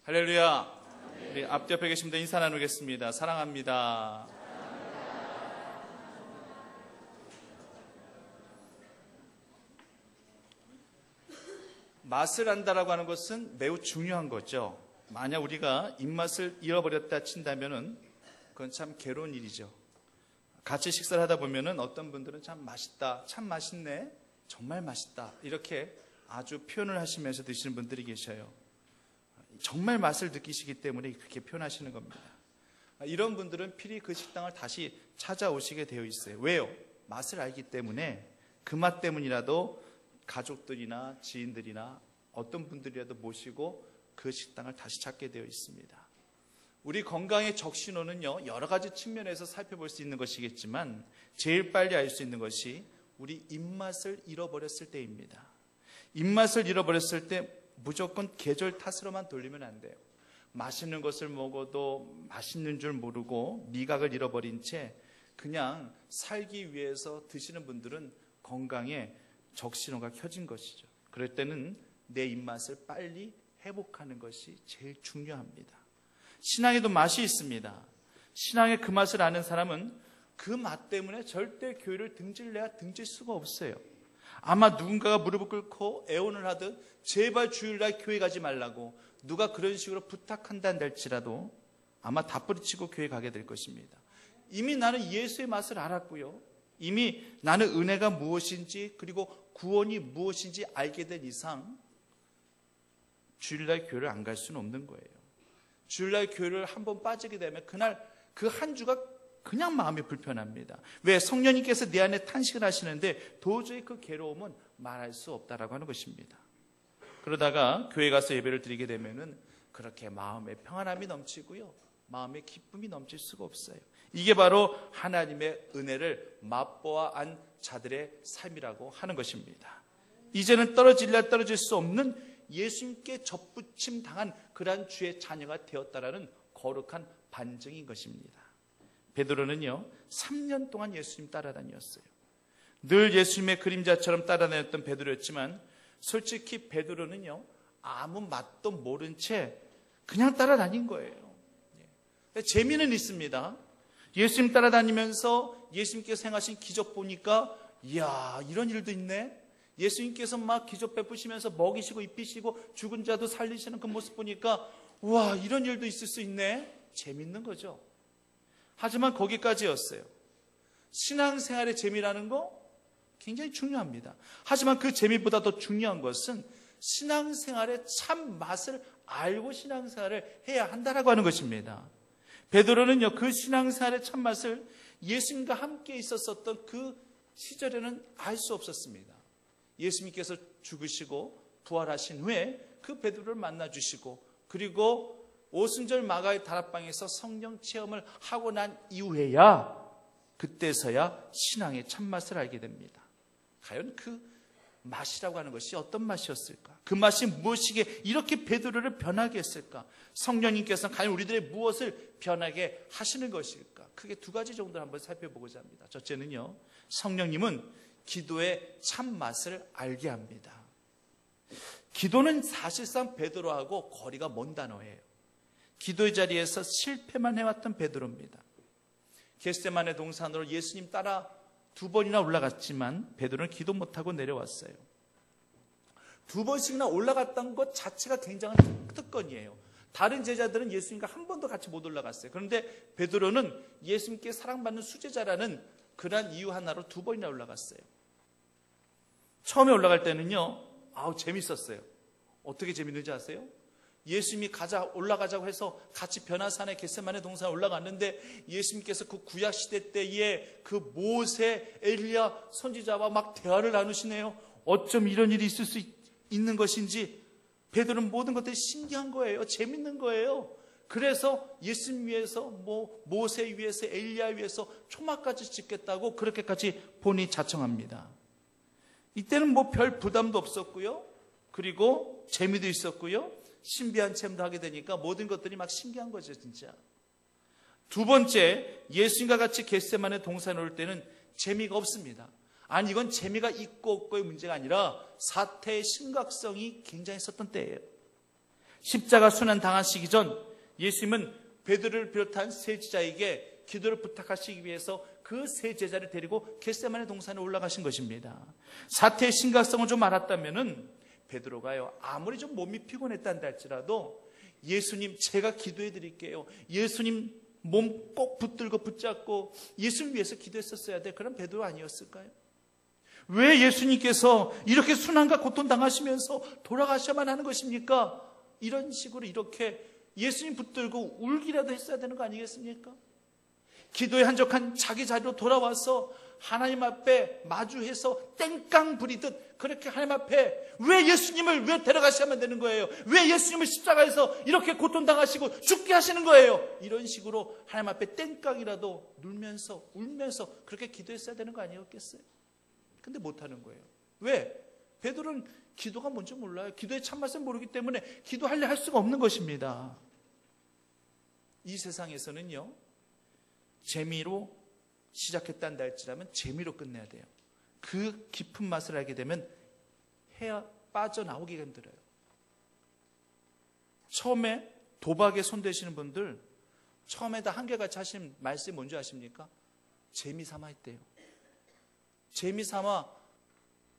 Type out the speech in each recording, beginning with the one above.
할렐루야. 우리 앞 옆에 계신 분들 인사 나누겠습니다. 사랑합니다. 맛을 안다라고 하는 것은 매우 중요한 거죠. 만약 우리가 입맛을 잃어버렸다 친다면은 그건 참 괴로운 일이죠. 같이 식사를 하다 보면은 어떤 분들은 참 맛있다, 참 맛있네, 정말 맛있다 이렇게 아주 표현을 하시면서 드시는 분들이 계셔요. 정말 맛을 느끼시기 때문에 그렇게 표현하시는 겁니다. 이런 분들은 필히 그 식당을 다시 찾아오시게 되어 있어요. 왜요? 맛을 알기 때문에 그 맛 때문이라도 가족들이나 지인들이나 어떤 분들이라도 모시고 그 식당을 다시 찾게 되어 있습니다. 우리 건강의 적신호는요, 여러 가지 측면에서 살펴볼 수 있는 것이겠지만 제일 빨리 알 수 있는 것이 우리 입맛을 잃어버렸을 때입니다. 입맛을 잃어버렸을 때 무조건 계절 탓으로만 돌리면 안 돼요. 맛있는 것을 먹어도 맛있는 줄 모르고 미각을 잃어버린 채 그냥 살기 위해서 드시는 분들은 건강에 적신호가 켜진 것이죠. 그럴 때는 내 입맛을 빨리 회복하는 것이 제일 중요합니다. 신앙에도 맛이 있습니다. 신앙의 그 맛을 아는 사람은 그 맛 때문에 절대 교회를 등질래야 등질 수가 없어요. 아마 누군가가 무릎을 꿇고 애원을 하듯 제발 주일날 교회 가지 말라고 누가 그런 식으로 부탁한다 할지라도 아마 다 뿌리치고 교회 가게 될 것입니다. 이미 나는 예수의 맛을 알았고요. 이미 나는 은혜가 무엇인지 그리고 구원이 무엇인지 알게 된 이상 주일날 교회를 안 갈 수는 없는 거예요. 주일날 교회를 한번 빠지게 되면 그날 그 한 주가 그냥 마음이 불편합니다. 왜? 성령님께서 내 안에 탄식을 하시는데 도저히 그 괴로움은 말할 수 없다라고 하는 것입니다. 그러다가 교회 가서 예배를 드리게 되면은 그렇게 마음에 평안함이 넘치고요. 마음에 기쁨이 넘칠 수가 없어요. 이게 바로 하나님의 은혜를 맛보아 자들의 삶이라고 하는 것입니다. 이제는 떨어질래 떨어질 수 없는 예수님께 접붙임 당한 그러한 주의 자녀가 되었다라는 거룩한 반증인 것입니다. 베드로는요 3년 동안 예수님 따라다녔어요. 늘 예수님의 그림자처럼 따라다녔던 베드로였지만 솔직히 베드로는요 아무 맛도 모른 채 그냥 따라다닌 거예요. 재미는 있습니다. 예수님 따라다니면서 예수님께서 행하신 기적 보니까 이야 이런 일도 있네. 예수님께서 막 기적 베푸시면서 먹이시고 입히시고 죽은 자도 살리시는 그 모습 보니까 우와 이런 일도 있을 수 있네. 재밌는 거죠. 하지만 거기까지였어요. 신앙생활의 재미라는 거 굉장히 중요합니다. 하지만 그 재미보다 더 중요한 것은 신앙생활의 참 맛을 알고 신앙생활을 해야 한다라고 하는 것입니다. 베드로는요 그 신앙생활의 참 맛을 예수님과 함께 있었었던 그 시절에는 알 수 없었습니다. 예수님께서 죽으시고 부활하신 후에 그 베드로를 만나주시고 그리고 오순절 마가의 다락방에서 성령 체험을 하고 난 이후에야 그때서야 신앙의 참맛을 알게 됩니다. 과연 그 맛이라고 하는 것이 어떤 맛이었을까? 그 맛이 무엇이기에 이렇게 베드로를 변하게 했을까? 성령님께서는 과연 우리들의 무엇을 변하게 하시는 것일까? 크게 두 가지 정도를 한번 살펴보고자 합니다. 첫째는요, 성령님은 기도의 참맛을 알게 합니다. 기도는 사실상 베드로하고 거리가 먼 단어예요. 기도의 자리에서 실패만 해왔던 베드로입니다. 겟세마네 동산으로 예수님 따라 2번이나 올라갔지만 베드로는 기도 못하고 내려왔어요. 2번씩이나 올라갔던 것 자체가 굉장한 특권이에요. 다른 제자들은 예수님과 한 번도 같이 못 올라갔어요. 그런데 베드로는 예수님께 사랑받는 수제자라는 그러한 이유 하나로 2번이나 올라갔어요. 처음에 올라갈 때는요, 재밌었어요. 어떻게 재밌는지 아세요? 예수님이 올라가자고 해서 같이 변화산에 겟세마네 동산에 올라갔는데 예수님께서 그 구약시대 때에 그 모세, 엘리야 선지자와 막 대화를 나누시네요. 어쩜 이런 일이 있을 수 있는 것인지 베드로는 모든 것들이 신기한 거예요. 재밌는 거예요. 그래서 예수님 위해서 모세 위해서 엘리야 위해서 초막까지 짓겠다고 그렇게까지 본인이 자청합니다. 이때는 별 부담도 없었고요. 그리고 재미도 있었고요. 신비한 체험도 하게 되니까 모든 것들이 막 신기한 거죠, 진짜. 두 번째, 예수님과 같이 겟세마네 동산에 올 때는 재미가 없습니다. 아니, 이건 재미가 있고 없고의 문제가 아니라 사태의 심각성이 굉장히 있었던 때예요. 십자가 순환 당하시기 전 예수님은 베드로를 비롯한 세 제자에게 기도를 부탁하시기 위해서 그 세 제자를 데리고 겟세마네 동산에 올라가신 것입니다. 사태의 심각성을 좀 알았다면은 베드로가요, 아무리 좀 몸이 피곤했단다 할지라도 예수님 제가 기도해 드릴게요, 예수님 몸 꼭 붙들고 붙잡고 예수님 위해서 기도했었어야 될 그런 베드로 아니었을까요? 왜 예수님께서 이렇게 순환과 고통 당하시면서 돌아가셔야만 하는 것입니까? 이런 식으로 이렇게 예수님 붙들고 울기라도 했어야 되는 거 아니겠습니까? 기도에 한적한 자기 자리로 돌아와서 하나님 앞에 마주해서 땡깡 부리듯 그렇게 하나님 앞에 왜 예수님을 왜 데려가셔야만 되는 거예요? 왜 예수님을 십자가에서 이렇게 고통당하시고 죽게 하시는 거예요? 이런 식으로 하나님 앞에 땡깡이라도 울면서 그렇게 기도했어야 되는 거 아니었겠어요? 근데 못하는 거예요. 왜? 베드로는 기도가 뭔지 몰라요. 기도의 참맛을 모르기 때문에 기도하려 할 수가 없는 것입니다. 이 세상에서는요, 재미로 시작했단다 할지라면 재미로 끝내야 돼요. 그 깊은 맛을 알게 되면 빠져나오기가 힘들어요. 처음에 도박에 손대시는 분들 처음에 다 한결같이 하신 말씀이 뭔지 아십니까? 재미삼아 했대요. 재미삼아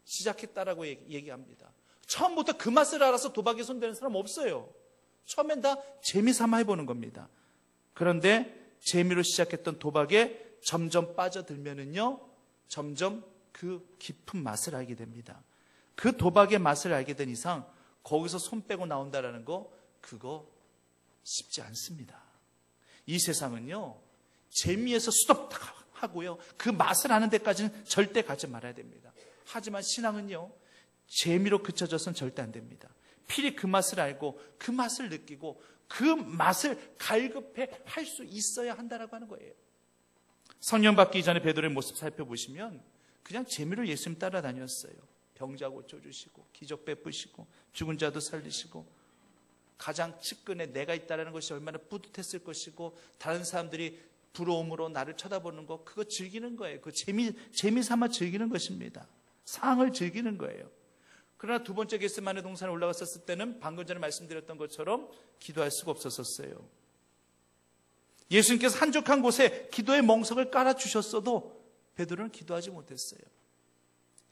시작했다라고 얘기합니다. 처음부터 그 맛을 알아서 도박에 손대는 사람 없어요. 처음엔 다 재미삼아 해보는 겁니다. 그런데 재미로 시작했던 도박에 점점 빠져들면은요, 점점 그 깊은 맛을 알게 됩니다. 그 도박의 맛을 알게 된 이상 거기서 손 빼고 나온다라는 거, 그거 쉽지 않습니다. 이 세상은요, 재미에서 스톱하고요, 그 맛을 아는 데까지는 절대 가지 말아야 됩니다. 하지만 신앙은요, 재미로 그쳐져서는 절대 안 됩니다. 필히 그 맛을 알고 그 맛을 느끼고 그 맛을 갈급해 할 수 있어야 한다라고 하는 거예요. 성령 받기 이전에 베드로의 모습 살펴보시면 그냥 재미로 예수님 따라다녔어요. 병자 고쳐주시고 기적 베푸시고 죽은 자도 살리시고, 가장 측근에 내가 있다는 것이 얼마나 뿌듯했을 것이고 다른 사람들이 부러움으로 나를 쳐다보는 거, 그거 즐기는 거예요. 그 재미 삼아 즐기는 것입니다. 상을 즐기는 거예요. 그러나 두 번째 겟세마네 동산에 올라갔었을 때는 방금 전에 말씀드렸던 것처럼 기도할 수가 없었어요. 예수님께서 한적한 곳에 기도의 멍석을 깔아주셨어도 베드로는 기도하지 못했어요.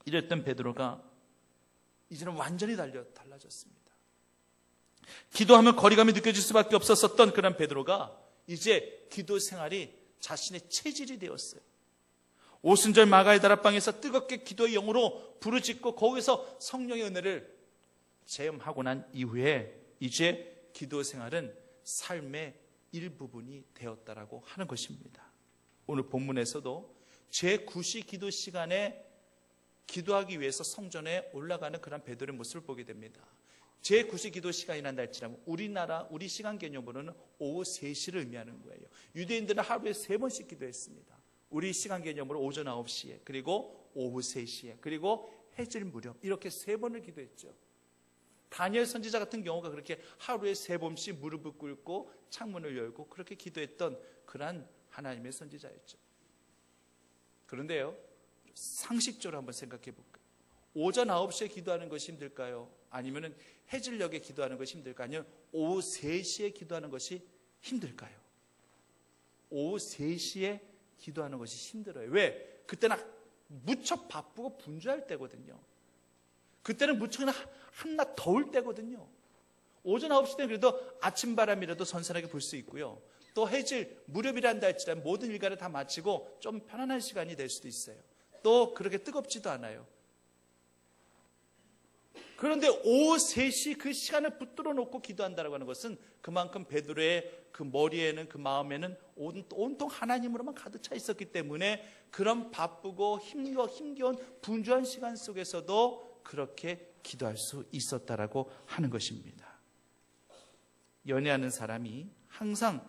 이랬던 베드로가 이제는 완전히 달라졌습니다. 기도하면 거리감이 느껴질 수밖에 없었던 그런 베드로가 이제 기도 생활이 자신의 체질이 되었어요. 오순절 마가의 다락방에서 뜨겁게 기도의 영으로 부르짖고 거기서 성령의 은혜를 체험하고 난 이후에 이제 기도 생활은 삶의 일부분이 되었다라고 하는 것입니다. 오늘 본문에서도 제9시 기도 시간에 기도하기 위해서 성전에 올라가는 그런 베드로의 모습을 보게 됩니다. 제9시 기도 시간이란다 할지라면 우리 시간 개념으로는 오후 3시를 의미하는 거예요. 유대인들은 하루에 3번씩 기도했습니다. 우리 시간 개념으로 오전 9시에, 그리고 오후 3시에, 그리고 해질 무렵, 이렇게 3번을 기도했죠. 다니엘 선지자 같은 경우가 그렇게 하루에 3번씩 무릎을 꿇고 창문을 열고 그렇게 기도했던 그러한 하나님의 선지자였죠. 그런데요, 상식적으로 한번 생각해 볼까요? 오전 9시에 기도하는 것이 힘들까요? 아니면 해질녘에 기도하는 것이 힘들까요? 아니면 오후 3시에 기도하는 것이 힘들까요? 오후 3시에 기도하는 것이 힘들어요. 왜? 그때는 무척 바쁘고 분주할 때거든요. 그때는 무척 한낮 더울 때거든요. 오전 9시 때는 그래도 아침바람이라도 선선하게 불 수 있고요. 또 해질 무렵이란다 할지라도 모든 일과를 다 마치고 좀 편안한 시간이 될 수도 있어요. 또 그렇게 뜨겁지도 않아요. 그런데 오후 3시 그 시간을 붙들어 놓고 기도한다고 하는 것은 그만큼 베드로의 그 머리에는, 그 마음에는 온통 하나님으로만 가득 차 있었기 때문에 그런 바쁘고 힘겨운 분주한 시간 속에서도 그렇게 기도할 수 있었다라고 하는 것입니다. 연애하는 사람이 항상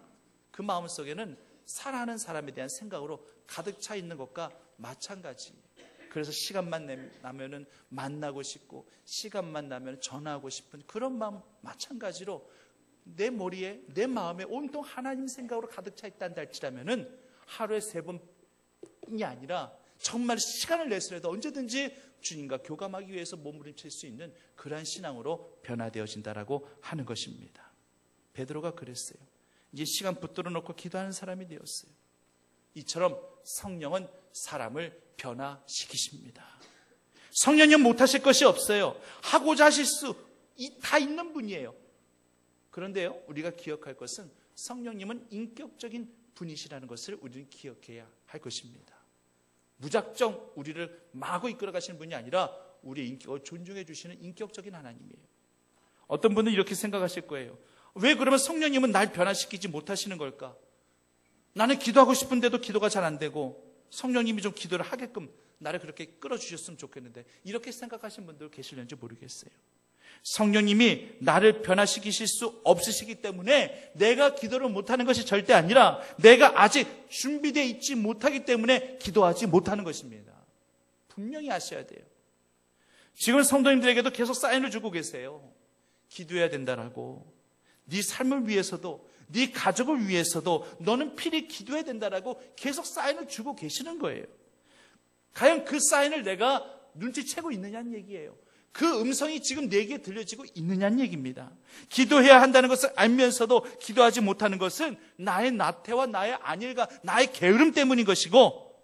그 마음속에는 사랑하는 사람에 대한 생각으로 가득 차 있는 것과 마찬가지예요. 그래서 시간만 나면은 만나고 싶고 시간만 나면 전화하고 싶은 그런 마음 마찬가지로 내 머리에, 내 마음에 온통 하나님 생각으로 가득 차 있다는 할지라면은 하루에 3번이 아니라 정말 시간을 내서라도 언제든지 주님과 교감하기 위해서 몸부림칠 수 있는 그러한 신앙으로 변화되어진다라고 하는 것입니다. 베드로가 그랬어요. 이제 시간 붙들어 놓고 기도하는 사람이 되었어요. 이처럼 성령은 사람을 변화시키십니다. 성령님 못하실 것이 없어요. 하고자 하실 수 다 있는 분이에요. 그런데요, 우리가 기억할 것은 성령님은 인격적인 분이시라는 것을 우리는 기억해야 할 것입니다. 무작정 우리를 마구 이끌어 가시는 분이 아니라 우리의 인격을 존중해 주시는 인격적인 하나님이에요. 어떤 분은 이렇게 생각하실 거예요. 왜 그러면 성령님은 날 변화시키지 못하시는 걸까? 나는 기도하고 싶은데도 기도가 잘 안 되고 성령님이 좀 기도를 하게끔 나를 그렇게 끌어주셨으면 좋겠는데, 이렇게 생각하시는 분들 계실는지 모르겠어요. 성령님이 나를 변화시키실 수 없으시기 때문에 내가 기도를 못하는 것이 절대 아니라 내가 아직 준비되어 있지 못하기 때문에 기도하지 못하는 것입니다. 분명히 아셔야 돼요. 지금 성도님들에게도 계속 사인을 주고 계세요. 기도해야 된다라고. 네 삶을 위해서도, 네 가족을 위해서도 너는 필히 기도해야 된다라고 계속 사인을 주고 계시는 거예요. 과연 그 사인을 내가 눈치채고 있느냐는 얘기예요. 그 음성이 지금 내게 들려지고 있느냐는 얘기입니다. 기도해야 한다는 것을 알면서도 기도하지 못하는 것은 나의 나태와 나의 안일과 나의 게으름 때문인 것이고,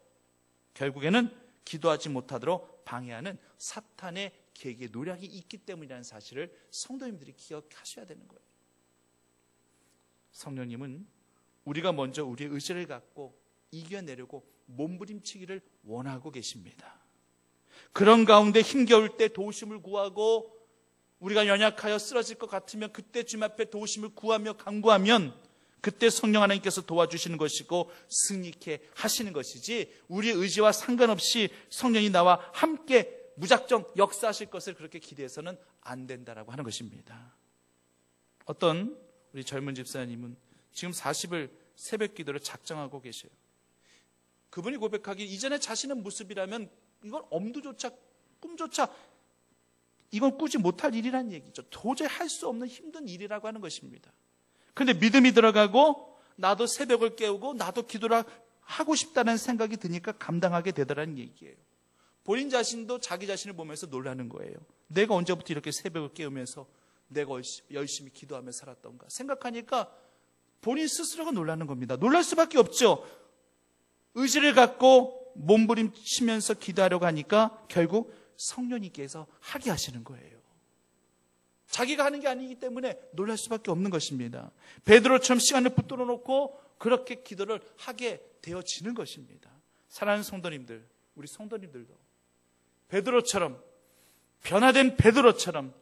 결국에는 기도하지 못하도록 방해하는 사탄의 계획의 노력이 있기 때문이라는 사실을 성도님들이 기억하셔야 되는 거예요. 성령님은 우리가 먼저 우리의 의지를 갖고 이겨내려고 몸부림치기를 원하고 계십니다. 그런 가운데 힘겨울 때 도우심을 구하고, 우리가 연약하여 쓰러질 것 같으면 그때 주님 앞에 도우심을 구하며 간구하면 그때 성령 하나님께서 도와주시는 것이고 승리케 하시는 것이지, 우리의 의지와 상관없이 성령이 나와 함께 무작정 역사하실 것을 그렇게 기대해서는 안 된다라고 하는 것입니다. 어떤 우리 젊은 집사님은 지금 40일 새벽 기도를 작정하고 계셔요. 그분이 고백하기 이전에 자신의 모습이라면 이건 엄두조차 꿈조차 이건 꾸지 못할 일이라는 얘기죠. 도저히 할 수 없는 힘든 일이라고 하는 것입니다. 그런데 믿음이 들어가고 나도 새벽을 깨우고 나도 기도를 하고 싶다는 생각이 드니까 감당하게 되더라는 얘기예요. 본인 자신도 자기 자신을 보면서 놀라는 거예요. 내가 언제부터 이렇게 새벽을 깨우면서 내가 열심히 기도하며 살았던가 생각하니까 본인 스스로가 놀라는 겁니다. 놀랄 수밖에 없죠. 의지를 갖고 몸부림치면서 기도하려고 하니까 결국 성령님께서 하게 하시는 거예요. 자기가 하는 게 아니기 때문에 놀랄 수밖에 없는 것입니다. 베드로처럼 시간을 붙들어 놓고 그렇게 기도를 하게 되어지는 것입니다. 사랑하는 성도님들, 우리 성도님들도 베드로처럼, 변화된 베드로처럼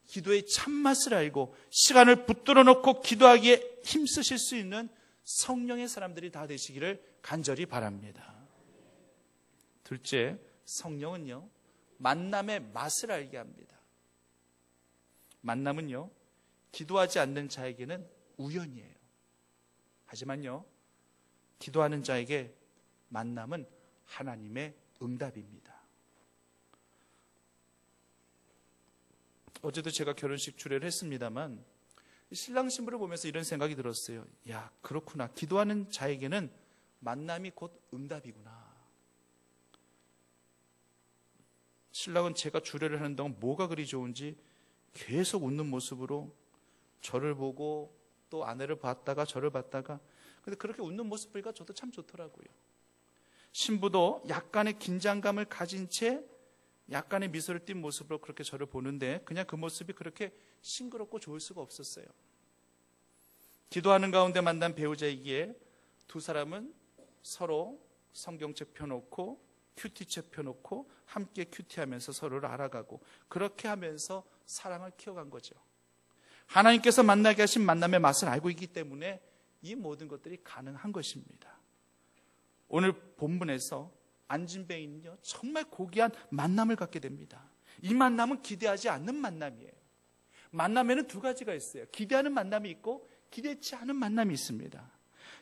기도의 참맛을 알고 시간을 붙들어 놓고 기도하기에 힘쓰실 수 있는 성령의 사람들이 다 되시기를 간절히 바랍니다. 둘째, 성령은요, 만남의 맛을 알게 합니다. 만남은요, 기도하지 않는 자에게는 우연이에요. 하지만요, 기도하는 자에게 만남은 하나님의 응답입니다. 어제도 제가 결혼식 주례를 했습니다만 신랑 신부를 보면서 이런 생각이 들었어요. 야, 그렇구나. 기도하는 자에게는 만남이 곧 응답이구나. 신랑은 제가 주례를 하는 동안 뭐가 그리 좋은지 계속 웃는 모습으로 저를 보고 또 아내를 봤다가 저를 봤다가, 근데 그렇게 웃는 모습 보니까 저도 참 좋더라고요. 신부도 약간의 긴장감을 가진 채 약간의 미소를 띤 모습으로 그렇게 저를 보는데 그냥 그 모습이 그렇게 싱그럽고 좋을 수가 없었어요. 기도하는 가운데 만난 배우자이기에 두 사람은 서로 성경책 펴놓고 큐티책 펴놓고 함께 큐티하면서 서로를 알아가고 그렇게 하면서 사랑을 키워간 거죠. 하나님께서 만나게 하신 만남의 맛을 알고 있기 때문에 이 모든 것들이 가능한 것입니다. 오늘 본문에서 안진뱅이는요, 정말 고귀한 만남을 갖게 됩니다. 이 만남은 기대하지 않는 만남이에요. 만남에는 두 가지가 있어요. 기대하는 만남이 있고 기대치 않은 만남이 있습니다.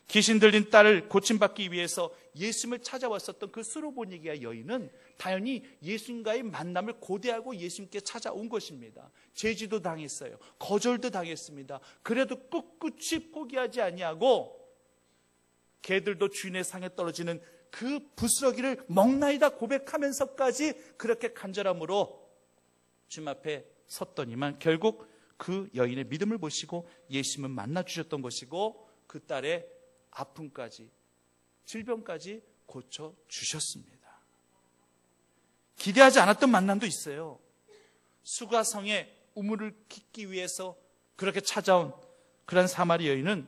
귀신 들린 딸을 고침받기 위해서 예수님을 찾아왔었던 그 수로보니게아 여인은 당연히 예수님과의 만남을 고대하고 예수님께 찾아온 것입니다. 제지도 당했어요. 거절도 당했습니다. 그래도 꿋꿋이 포기하지 아니하고 개들도 주인의 상에 떨어지는 그 부스러기를 먹나이다 고백하면서까지 그렇게 간절함으로 주님 앞에 섰더니만 결국 그 여인의 믿음을 보시고 예수님은 만나주셨던 것이고 그 딸의 아픔까지 질병까지 고쳐주셨습니다. 기대하지 않았던 만남도 있어요. 수가성에 우물을 깃기 위해서 그렇게 찾아온 그런 사마리 여인은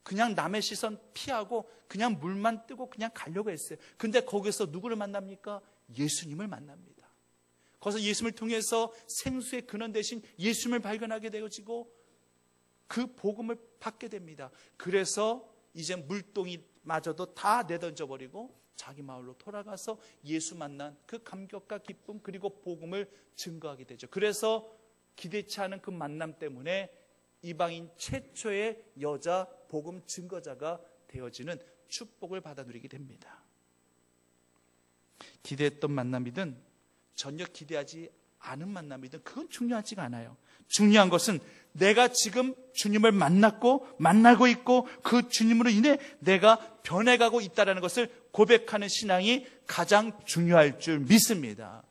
그냥 남의 시선 피하고 그냥 물만 뜨고 그냥 가려고 했어요. 근데 거기서 누구를 만납니까? 예수님을 만납니다. 거기서 예수님을 통해서 생수의 근원 대신 예수님을 발견하게 되어지고 그 복음을 받게 됩니다. 그래서 이제 물동이마저도 다 내던져버리고 자기 마을로 돌아가서 예수 만난 그 감격과 기쁨 그리고 복음을 증거하게 되죠. 그래서 기대치 않은 그 만남 때문에 이방인 최초의 여자 복음 증거자가 되어지는 축복을 받아 누리게 됩니다. 기대했던 만남이든 전혀 기대하지 않은 만남이든 그건 중요하지가 않아요. 중요한 것은 내가 지금 주님을 만났고 만나고 있고 그 주님으로 인해 내가 변해가고 있다는 것을 고백하는 신앙이 가장 중요할 줄 믿습니다.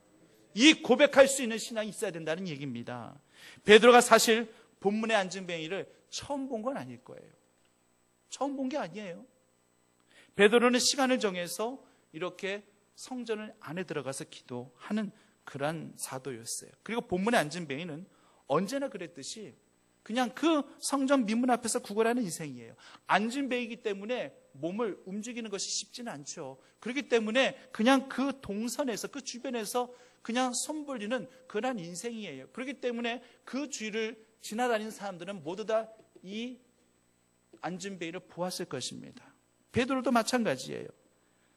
이 고백할 수 있는 신앙이 있어야 된다는 얘기입니다. 베드로가 사실 본문의 안진뱅이를 처음 본 건 아닐 거예요. 처음 본 게 아니에요. 베드로는 시간을 정해서 이렇게 성전 안에 들어가서 기도하는 그런 사도였어요. 그리고 본문의 안진뱅이는 언제나 그랬듯이 그냥 그 성전 민문 앞에서 구걸하는 인생이에요. 안진뱅이기 때문에 몸을 움직이는 것이 쉽지는 않죠. 그렇기 때문에 그냥 그 동선에서 그 주변에서 그냥 손 벌리는 그런 인생이에요. 그렇기 때문에 그 주위를 지나다니는 사람들은 모두 다 이 안진뱅이를 보았을 것입니다. 베드로도 마찬가지예요.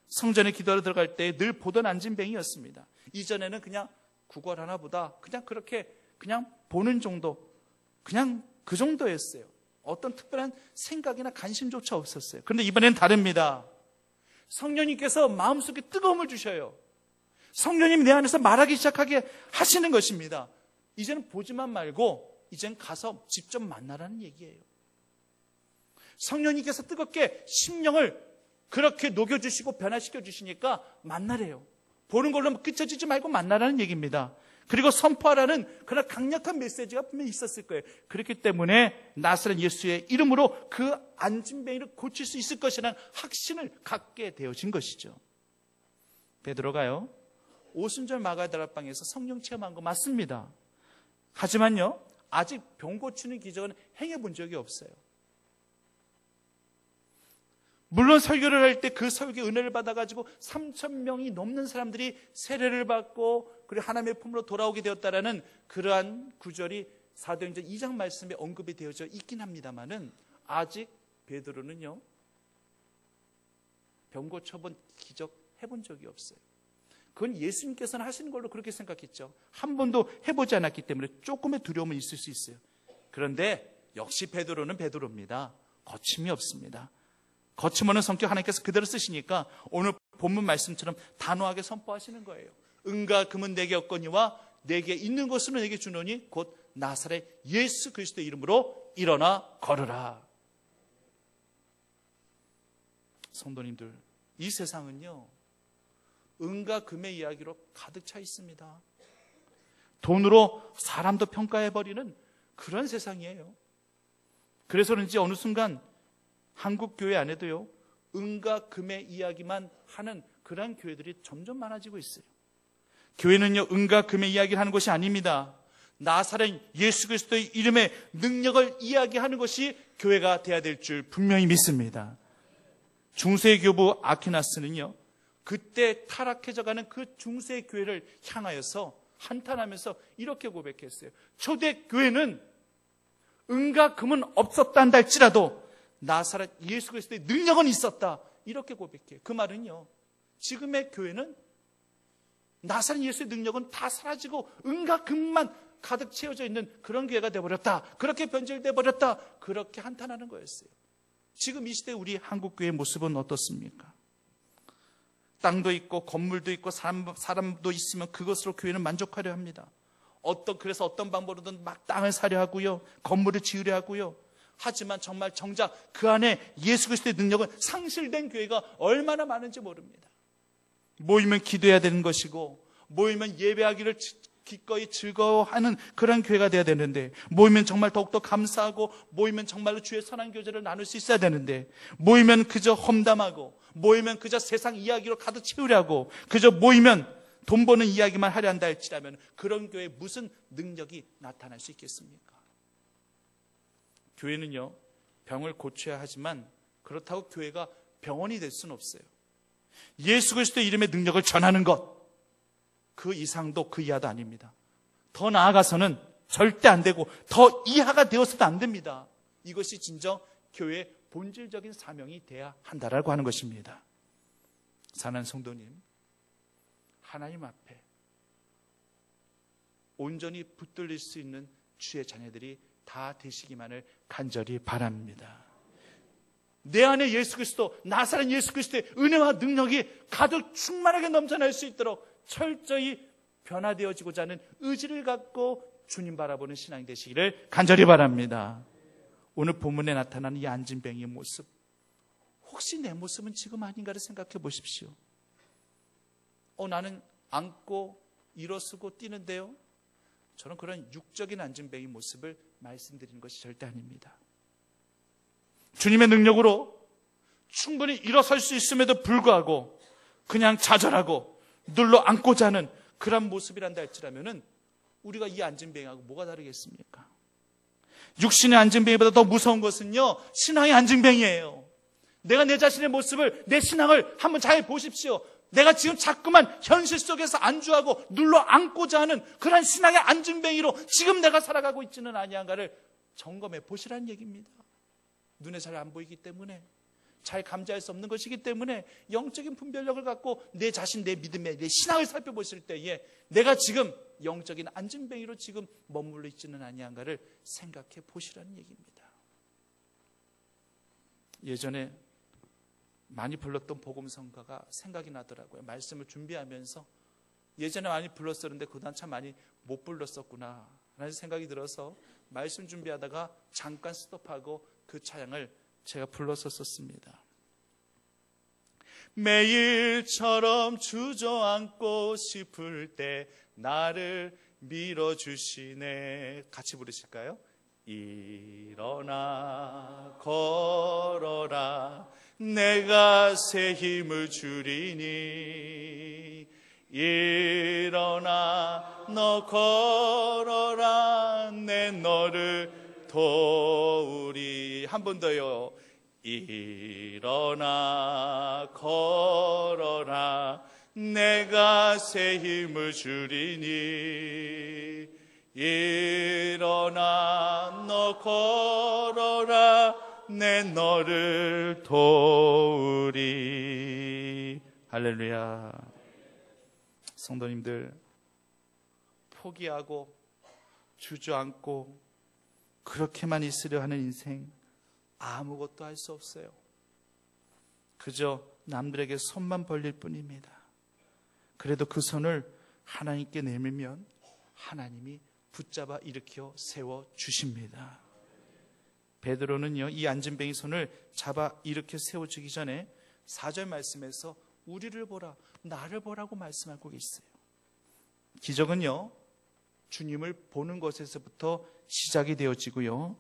성전에 기도하러 들어갈 때 늘 보던 안진뱅이였습니다. 이전에는 그냥 구걸하나 보다 그냥 그렇게 그냥 보는 정도 그냥 그 정도였어요. 어떤 특별한 생각이나 관심조차 없었어요. 그런데 이번엔 다릅니다. 성령님께서 마음속에 뜨거움을 주셔요. 성령님이 내 안에서 말하기 시작하게 하시는 것입니다. 이제는 보지만 말고 이젠 가서 직접 만나라는 얘기예요. 성령님께서 뜨겁게 심령을 그렇게 녹여주시고 변화시켜 주시니까 만나래요. 보는 걸로 끝쳐지지 말고 만나라는 얘기입니다. 그리고 선포하라는 그런 강력한 메시지가 분명히 있었을 거예요. 그렇기 때문에 나사렛 예수의 이름으로 그 안진뱅이를 고칠 수 있을 것이라는 확신을 갖게 되어진 것이죠. 베드로가요, 오순절 마가다락방에서 성령 체험한 거 맞습니다. 하지만요, 아직 병 고치는 기적은 행해본 적이 없어요. 물론 설교를 할 때 그 설교 은혜를 받아가지고 3,000명이 넘는 사람들이 세례를 받고 그리고 하나님의 품으로 돌아오게 되었다라는 그러한 구절이 사도행전 2장 말씀에 언급이 되어져 있긴 합니다만은 아직 베드로는요, 병 고쳐본 기적 해본 적이 없어요. 그건 예수님께서는 하시는 걸로 그렇게 생각했죠. 한 번도 해보지 않았기 때문에 조금의 두려움은 있을 수 있어요. 그런데 역시 베드로는 베드로입니다. 거침이 없습니다. 거침없는 성격 하나님께서 그대로 쓰시니까 오늘 본문 말씀처럼 단호하게 선포하시는 거예요. 은과 금은 내게 없거니와 내게 있는 것으로 내게 주노니 곧 나사렛 예수 그리스도의 이름으로 일어나 걸으라. 성도님들, 이 세상은요, 은과 금의 이야기로 가득 차 있습니다. 돈으로 사람도 평가해버리는 그런 세상이에요. 그래서 그런지 어느 순간 한국 교회 안에도요, 은과 금의 이야기만 하는 그런 교회들이 점점 많아지고 있어요. 교회는요, 은과 금의 이야기를 하는 것이 아닙니다. 나사렛 예수 그리스도의 이름의 능력을 이야기하는 것이 교회가 돼야 될 줄 분명히 믿습니다. 중세 교부 아퀴나스는요, 그때 타락해져가는 그 중세 교회를 향하여서 한탄하면서 이렇게 고백했어요. 초대 교회는 은과 금은 없었다 한다 할지라도 나사렛 예수 그리스도의 능력은 있었다, 이렇게 고백해요. 그 말은요, 지금의 교회는 나사렛 예수의 능력은 다 사라지고 은과 금만 가득 채워져 있는 그런 교회가 되어버렸다, 그렇게 변질되어 버렸다, 그렇게 한탄하는 거였어요. 지금 이 시대 우리 한국교회의 모습은 어떻습니까? 땅도 있고 건물도 있고 사람도 있으면 그것으로 교회는 만족하려 합니다. 그래서 어떤 방법으로든 막 땅을 사려 하고요, 건물을 지으려 하고요, 하지만 정말 정작 그 안에 예수 그리스도의 능력은 상실된 교회가 얼마나 많은지 모릅니다. 모이면 기도해야 되는 것이고, 모이면 예배하기를 기꺼이 즐거워하는 그런 교회가 되어야 되는데, 모이면 정말 더욱더 감사하고, 모이면 정말로 주의 선한 교제를 나눌 수 있어야 되는데, 모이면 그저 험담하고, 모이면 그저 세상 이야기로 가득 채우려고, 그저 모이면 돈 버는 이야기만 하려 한다 할지라면 그런 교회에 무슨 능력이 나타날 수 있겠습니까? 교회는요, 병을 고쳐야 하지만 그렇다고 교회가 병원이 될 수는 없어요. 예수 그리스도의 이름의 능력을 전하는 것, 그 이상도 그 이하도 아닙니다. 더 나아가서는 절대 안 되고 더 이하가 되어서도 안 됩니다. 이것이 진정 교회의 본질적인 사명이 돼야 한다라고 하는 것입니다. 사랑하는 성도님, 하나님 앞에 온전히 붙들릴 수 있는 주의 자녀들이 다 되시기만을 간절히 바랍니다. 내 안에 예수 그리스도, 나사렛 예수 그리스도의 은혜와 능력이 가득 충만하게 넘쳐날 수 있도록 철저히 변화되어지고자 하는 의지를 갖고 주님 바라보는 신앙이 되시기를 간절히 바랍니다. 오늘 본문에 나타나는 이 안진뱅이의 모습, 혹시 내 모습은 지금 아닌가를 생각해 보십시오. 나는 앉고 일어서고 뛰는데요, 저는 그런 육적인 안진뱅이 모습을 말씀드리는 것이 절대 아닙니다. 주님의 능력으로 충분히 일어설 수 있음에도 불구하고 그냥 좌절하고 눌러 앉고자 하는 그런 모습이란다 할지라면은 우리가 이 안진뱅이하고 뭐가 다르겠습니까? 육신의 안진뱅이보다 더 무서운 것은요, 신앙의 안진뱅이예요. 내가 내 자신의 모습을, 내 신앙을 한번 잘 보십시오. 내가 지금 자꾸만 현실 속에서 안주하고 눌러 앉고자 하는 그런 신앙의 안진뱅이로 지금 내가 살아가고 있지는 아니한가를 점검해 보시라는 얘기입니다. 눈에 잘 안 보이기 때문에, 잘 감지할 수 없는 것이기 때문에 영적인 분별력을 갖고 내 자신, 내 믿음의, 내 신앙을 살펴보실 때에 내가 지금 영적인 안진뱅이로 지금 머물러 있지는 아니한가를 생각해 보시라는 얘기입니다. 예전에 많이 불렀던 복음성가가 생각이 나더라고요. 말씀을 준비하면서 예전에 많이 불렀었는데 그동안 참 많이 못 불렀었구나 라는 생각이 들어서 말씀 준비하다가 잠깐 스톱하고 그 찬양을 제가 불렀었습니다. 매일처럼 주저앉고 싶을 때 나를 밀어주시네. 같이 부르실까요? 일어나 걸어라, 내가 새 힘을 주리니. 일어나 너 걸어라, 내 너를 도우리. 한 번 더요. 일어나 걸어라, 내가 새 힘을 주리니. 일어나 너 걸어라, 내 너를 도우리. 할렐루야. 성도님들, 포기하고 주저앉고 그렇게만 있으려 하는 인생, 아무것도 할 수 없어요. 그저 남들에게 손만 벌릴 뿐입니다. 그래도 그 손을 하나님께 내밀면 하나님이 붙잡아 일으켜 세워주십니다. 베드로는요, 이 안진뱅이 손을 잡아 일으켜 세워주기 전에 4절 말씀에서 우리를 보라, 나를 보라고 말씀하고 계세요. 기적은요, 주님을 보는 것에서부터 시작이 되어지고요,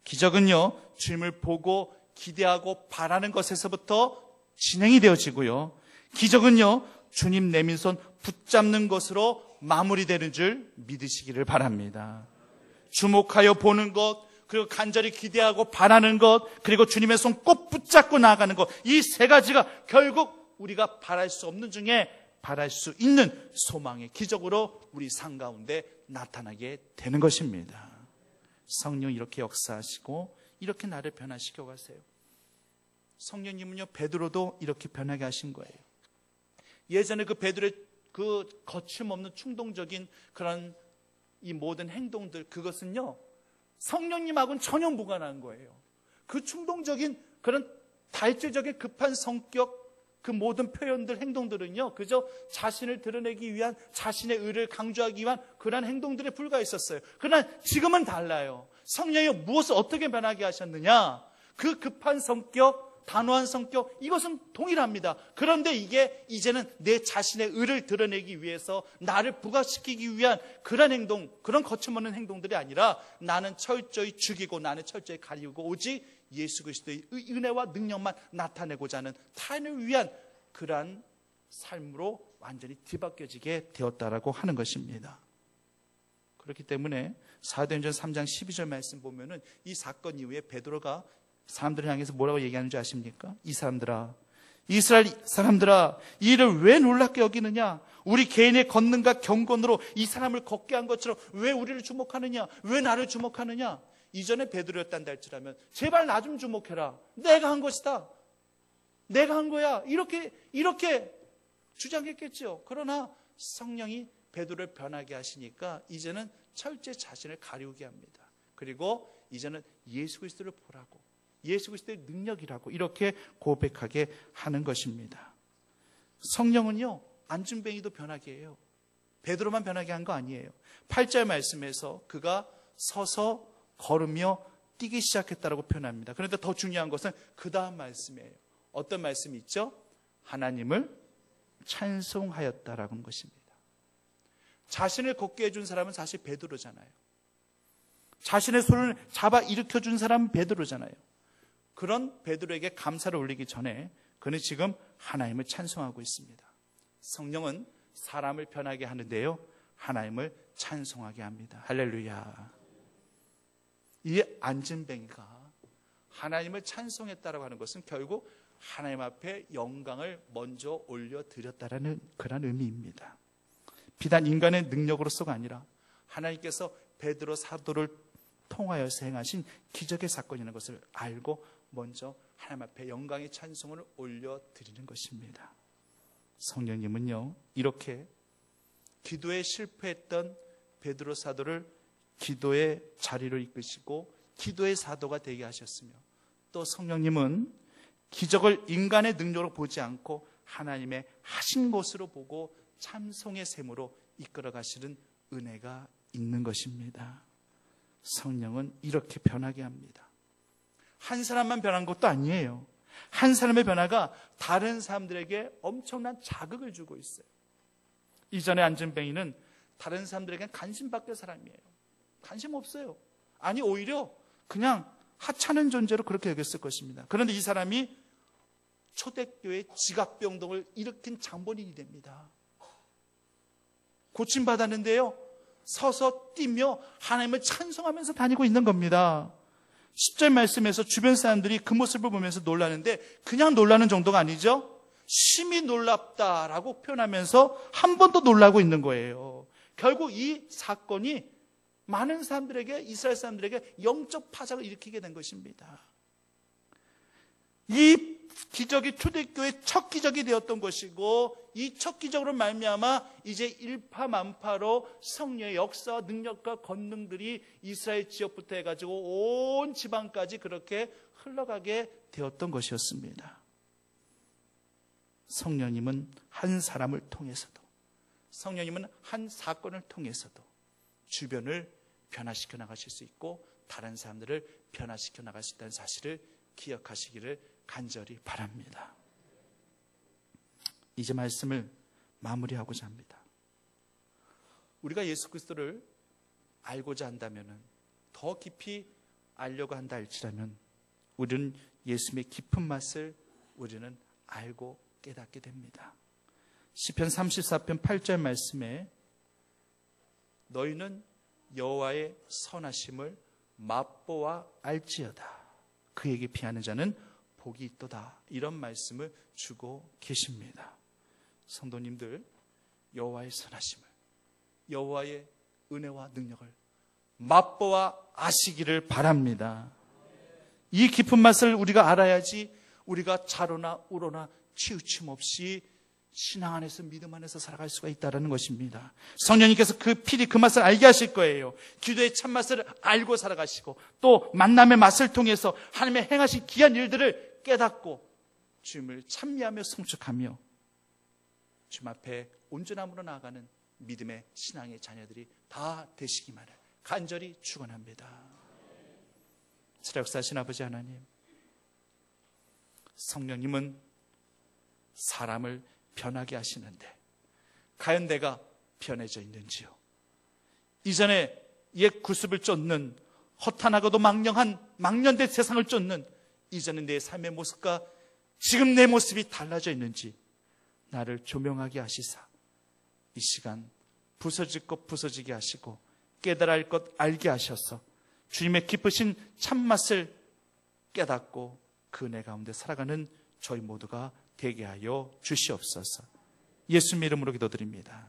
기적은요, 주님을 보고 기대하고 바라는 것에서부터 진행이 되어지고요, 기적은요, 주님 내민 손 붙잡는 것으로 마무리되는 줄 믿으시기를 바랍니다. 주목하여 보는 것, 그리고 간절히 기대하고 바라는 것, 그리고 주님의 손 꼭 붙잡고 나아가는 것, 이 세 가지가 결국 우리가 바랄 수 없는 중에 바랄 수 있는 소망의 기적으로 우리 삶 가운데 나타나게 되는 것입니다. 성령 이렇게 역사하시고 이렇게 나를 변화시켜 가세요. 성령님은요, 베드로도 이렇게 변하게 하신 거예요. 예전에 그 베드로의 그 거침없는 충동적인 그런 이 모든 행동들, 그것은요, 성령님하고는 전혀 무관한 거예요. 그 충동적인 그런 다혈질적인 급한 성격, 그 모든 표현들, 행동들은요, 그저 자신을 드러내기 위한, 자신의 의를 강조하기 위한 그런 행동들에 불과했었어요. 그러나 지금은 달라요. 성령이 무엇을 어떻게 변하게 하셨느냐? 그 급한 성격, 단호한 성격, 이것은 동일합니다. 그런데 이게 이제는 내 자신의 의를 드러내기 위해서 나를 부각시키기 위한 그런 행동, 그런 거침없는 행동들이 아니라 나는 철저히 죽이고 나는 철저히 가리우고 오직 예수 그리스도의 은혜와 능력만 나타내고자 하는 타인을 위한 그러한 삶으로 완전히 뒤바뀌어지게 되었다라고 하는 것입니다. 그렇기 때문에 사도행전 3장 12절 말씀 보면은 이 사건 이후에 베드로가 사람들을 향해서 뭐라고 얘기하는 줄 아십니까? 이 사람들아, 이스라엘 사람들아, 이 일을 왜 놀랍게 여기느냐? 우리 개인의 권능과 경건으로 이 사람을 걷게 한 것처럼 왜 우리를 주목하느냐? 왜 나를 주목하느냐? 이전에 베드로였단다 할지라면 제발 나 좀 주목해라. 내가 한 것이다. 내가 한 거야. 이렇게 주장했겠죠. 그러나 성령이 베드로를 변하게 하시니까 이제는 철저히 자신을 가리우게 합니다. 그리고 이제는 예수 그리스도를 보라고, 예수 그리스도의 능력이라고 이렇게 고백하게 하는 것입니다. 성령은요, 안준뱅이도 변하게 해요. 베드로만 변하게 한 거 아니에요. 8절 말씀에서 그가 서서 걸으며 뛰기 시작했다라고 표현합니다. 그런데 더 중요한 것은 그 다음 말씀이에요. 어떤 말씀이 있죠? 하나님을 찬송하였다라고 하는 것입니다. 자신을 걷게 해준 사람은 사실 베드로잖아요. 자신의 손을 잡아 일으켜준 사람은 베드로잖아요. 그런 베드로에게 감사를 올리기 전에 그는 지금 하나님을 찬송하고 있습니다. 성령은 사람을 변하게 하는데요, 하나님을 찬송하게 합니다. 할렐루야. 이 안진뱅이가 하나님을 찬송했다라고 하는 것은 결국 하나님 앞에 영광을 먼저 올려드렸다라는 그런 의미입니다. 비단 인간의 능력으로서가 아니라 하나님께서 베드로 사도를 통하여서 행하신 기적의 사건이라는 것을 알고 먼저 하나님 앞에 영광의 찬송을 올려드리는 것입니다. 성령님은요, 이렇게 기도에 실패했던 베드로 사도를 기도의 자리로 이끄시고 기도의 사도가 되게 하셨으며, 또 성령님은 기적을 인간의 능력으로 보지 않고 하나님의 하신 것으로 보고 찬송의 셈으로 이끌어 가시는 은혜가 있는 것입니다. 성령은 이렇게 변하게 합니다. 한 사람만 변한 것도 아니에요. 한 사람의 변화가 다른 사람들에게 엄청난 자극을 주고 있어요. 이전에 안진뱅이는 다른 사람들에게 관심 받을 사람이에요. 관심 없어요. 아니, 오히려 그냥 하찮은 존재로 그렇게 여겼을 것입니다. 그런데 이 사람이 초대교회 지각병동을 일으킨 장본인이 됩니다. 고침받았는데요, 서서 뛰며 하나님을 찬송하면서 다니고 있는 겁니다. 10절 말씀에서 주변 사람들이 그 모습을 보면서 놀라는데, 그냥 놀라는 정도가 아니죠. 심히 놀랍다라고 표현하면서 한 번 더 놀라고 있는 거예요. 결국 이 사건이 많은 사람들에게, 이스라엘 사람들에게 영적 파장을 일으키게 된 것입니다. 이 기적이 초대교회의 첫 기적이 되었던 것이고, 이 첫 기적으로 말미암아 이제 일파만파로 성령의 역사와 능력과 권능들이 이스라엘 지역부터 해가지고 온 지방까지 그렇게 흘러가게 되었던 것이었습니다. 성령님은 한 사람을 통해서도, 성령님은 한 사건을 통해서도 주변을 변화시켜 나가실 수 있고 다른 사람들을 변화시켜 나갈 수 있다는 사실을 기억하시기를 간절히 바랍니다. 이제 말씀을 마무리하고자 합니다. 우리가 예수 그리스도를 알고자 한다면, 더 깊이 알려고 한다 할지라면 우리는 예수님의 깊은 맛을 우리는 알고 깨닫게 됩니다. 시편 34편 8절 말씀에 너희는 여호와의 선하심을 맛보아 알지어다. 그에게 피하는 자는 복이 있도다. 이런 말씀을 주고 계십니다. 성도님들, 여호와의 선하심을, 여호와의 은혜와 능력을 맛보아 아시기를 바랍니다. 이 깊은 맛을 우리가 알아야지 우리가 자로나 우로나 치우침 없이 신앙 안에서, 믿음 안에서 살아갈 수가 있다는 것입니다. 성령님께서 그 필히 그 맛을 알게 하실 거예요. 기도의 참맛을 알고 살아가시고, 또 만남의 맛을 통해서 하나님의 행하신 귀한 일들을 깨닫고 주님을 찬미하며 성축하며 주님 앞에 온전함으로 나아가는 믿음의 신앙의 자녀들이 다 되시기만을 간절히 축원합니다. 살아역사하신 아버지 하나님, 성령님은 사람을 변하게 하시는데 과연 내가 변해져 있는지요? 이전에 옛 구습을 쫓는 허탄하고도 망령한 망년된 세상을 쫓는 이전의 내 삶의 모습과 지금 내 모습이 달라져 있는지 나를 조명하게 하시사 이 시간 부서질 것 부서지게 하시고 깨달아야 할 것 알게 하셔서 주님의 기쁘신 참맛을 깨닫고 그 은혜 가운데 살아가는 저희 모두가 되게 하여 주시옵소서. 예수님 이름으로 기도드립니다.